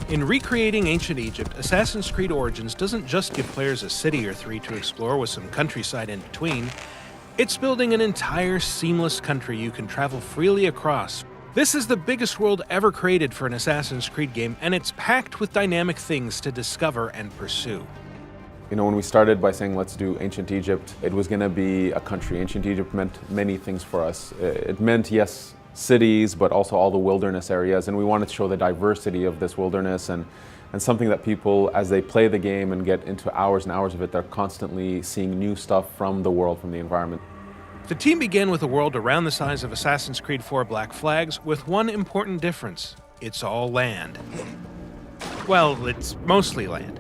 In recreating ancient Egypt, Assassin's Creed Origins doesn't just give players a city or three to explore with some countryside in between. It's building an entire seamless country you can travel freely across. This is the biggest world ever created for an Assassin's Creed game, and it's packed with dynamic things to discover and pursue. You know, when we started by saying let's do ancient Egypt, it was going to be a country. Ancient Egypt meant many things for us. It meant, yes, cities, but also all the wilderness areas, and we wanted to show the diversity of this wilderness and something that people, as they play the game and get into hours and hours of it, they're constantly seeing new stuff from the world, from the environment. The team began with a world around the size of Assassin's Creed IV Black Flags, with one important difference: it's all land. Well, it's mostly land.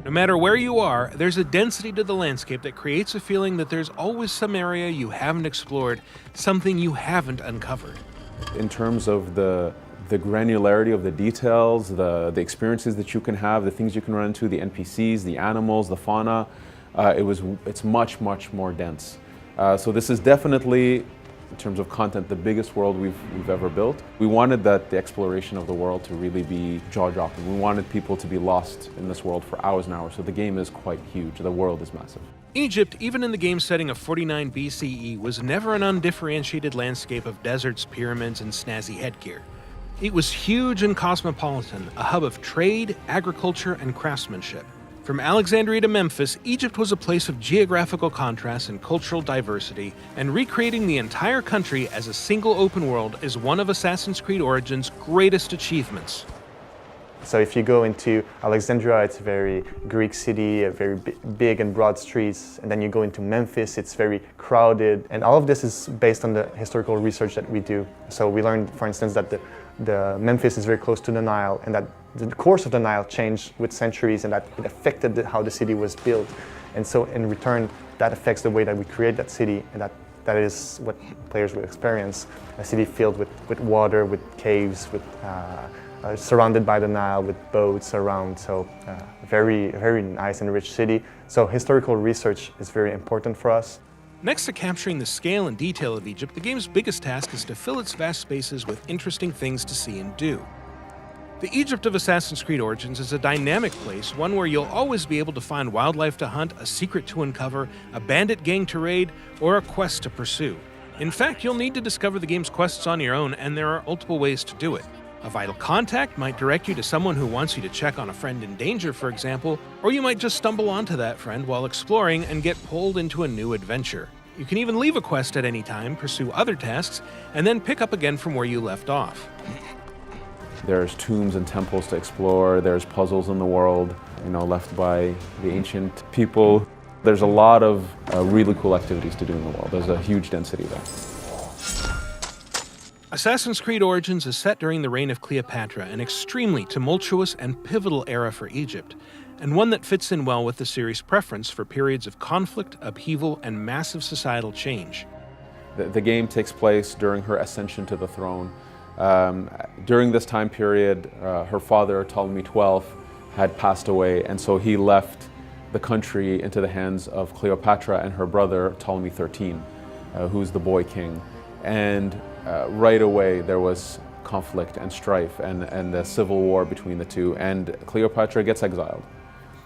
No matter where you are, there's a density to the landscape that creates a feeling that there's always some area you haven't explored, something you haven't uncovered. In terms of the granularity of the details, the experiences that you can have, the things you can run into, the NPCs, the animals, the fauna, it's much, much more dense. So this is definitely, in terms of content, the biggest world we've ever built. We wanted the exploration of the world to really be jaw-dropping. We wanted people to be lost in this world for hours and hours, so the game is quite huge. The world is massive. Egypt, even in the game setting of 49 BCE, was never an undifferentiated landscape of deserts, pyramids, and snazzy headgear. It was huge and cosmopolitan, a hub of trade, agriculture, and craftsmanship. From Alexandria to Memphis, Egypt was a place of geographical contrast and cultural diversity, and recreating the entire country as a single open world is one of Assassin's Creed Origins' greatest achievements. So if you go into Alexandria, it's a very Greek city, a very big and broad streets. And then you go into Memphis, it's very crowded. And all of this is based on the historical research that we do. So we learned, for instance, that the Memphis is very close to the Nile, and that the course of the Nile changed with centuries, and that it affected how the city was built. And so in return, that affects the way that we create that city, and that is what players will experience. A city filled with water, with caves, with surrounded by the Nile, with boats around. So very, very nice and rich city. So historical research is very important for us. Next to capturing the scale and detail of Egypt, the game's biggest task is to fill its vast spaces with interesting things to see and do. The Egypt of Assassin's Creed Origins is a dynamic place, one where you'll always be able to find wildlife to hunt, a secret to uncover, a bandit gang to raid, or a quest to pursue. In fact, you'll need to discover the game's quests on your own, and there are multiple ways to do it. A vital contact might direct you to someone who wants you to check on a friend in danger, for example, or you might just stumble onto that friend while exploring and get pulled into a new adventure. You can even leave a quest at any time, pursue other tasks, and then pick up again from where you left off. There's tombs and temples to explore, there's puzzles in the world, left by the ancient people. There's a lot of really cool activities to do in the world. There's a huge density there. Assassin's Creed Origins is set during the reign of Cleopatra, an extremely tumultuous and pivotal era for Egypt, and one that fits in well with the series' preference for periods of conflict, upheaval, and massive societal change. The game takes place during her ascension to the throne. During this time period, her father, Ptolemy XII, had passed away, and so he left the country into the hands of Cleopatra and her brother, Ptolemy XIII, who's the boy king. And right away there was conflict and strife and a civil war between the two, and Cleopatra gets exiled.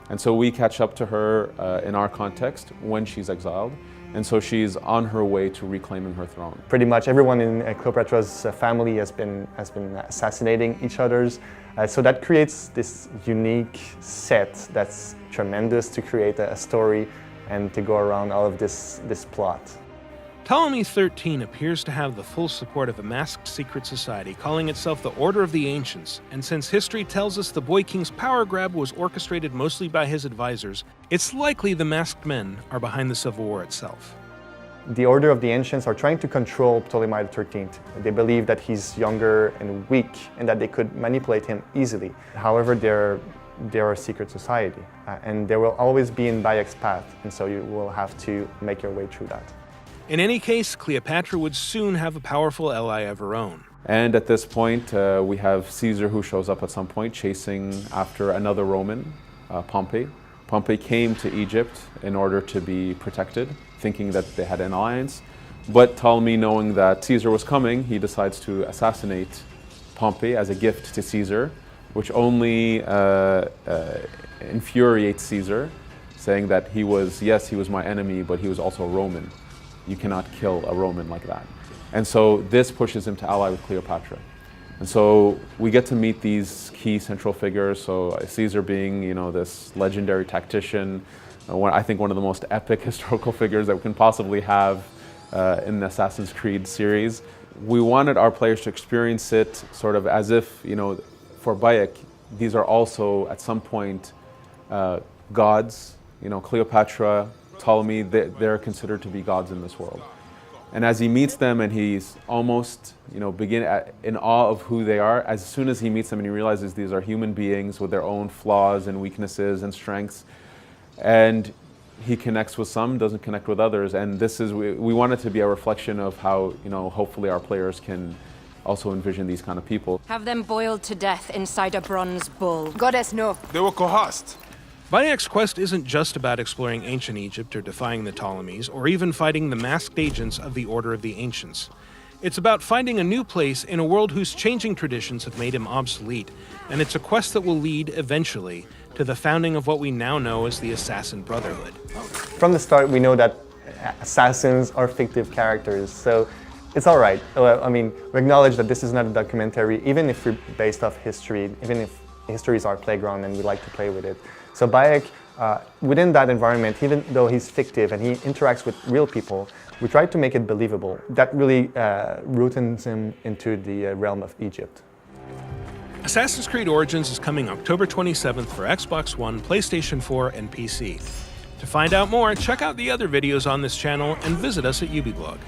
And so we catch up to her in our context when she's exiled, and so she's on her way to reclaiming her throne. Pretty much everyone in Cleopatra's family has been assassinating each other's, so that creates this unique set that's tremendous to create a story and to go around all of this plot. Ptolemy XIII appears to have the full support of a masked secret society calling itself the Order of the Ancients, and since history tells us the Boy King's power grab was orchestrated mostly by his advisors, it's likely the masked men are behind the civil war itself. The Order of the Ancients are trying to control Ptolemy XIII. They believe that he's younger and weak and that they could manipulate him easily. However, they're a secret society, and they will always be in Bayek's path, and so you will have to make your way through that. In any case, Cleopatra would soon have a powerful ally of her own. And at this point, we have Caesar, who shows up at some point chasing after another Roman, Pompey. Pompey came to Egypt in order to be protected, thinking that they had an alliance. But Ptolemy, knowing that Caesar was coming, he decides to assassinate Pompey as a gift to Caesar. which only infuriates Caesar, saying that he was my enemy, but he was also a Roman. You cannot kill a Roman like that. And so this pushes him to ally with Cleopatra. And so we get to meet these key central figures. So Caesar being, this legendary tactician, I think one of the most epic historical figures that we can possibly have in the Assassin's Creed series. We wanted our players to experience it sort of as if, for Bayek, these are also at some point gods. Cleopatra, Ptolemy, they're considered to be gods in this world. And as he meets them and he's almost, in awe of who they are, as soon as he meets them and he realizes these are human beings with their own flaws and weaknesses and strengths, and he connects with some, doesn't connect with others. And we want it to be a reflection of how, hopefully our players can also envision these kind of people. Have them boiled to death inside a bronze bull. Goddess, no. They were coerced. Bayek's quest isn't just about exploring ancient Egypt or defying the Ptolemies, or even fighting the masked agents of the Order of the Ancients. It's about finding a new place in a world whose changing traditions have made him obsolete, and it's a quest that will lead, eventually, to the founding of what we now know as the Assassin Brotherhood. From the start, we know that assassins are fictive characters, so it's all right. We acknowledge that this is not a documentary, even if we're based off history, even if history is our playground and we like to play with it. So Bayek, within that environment, even though he's fictive and he interacts with real people, we tried to make it believable. That really roots him into the realm of Egypt. Assassin's Creed Origins is coming October 27th for Xbox One, PlayStation 4, and PC. To find out more, check out the other videos on this channel and visit us at Ubiblog.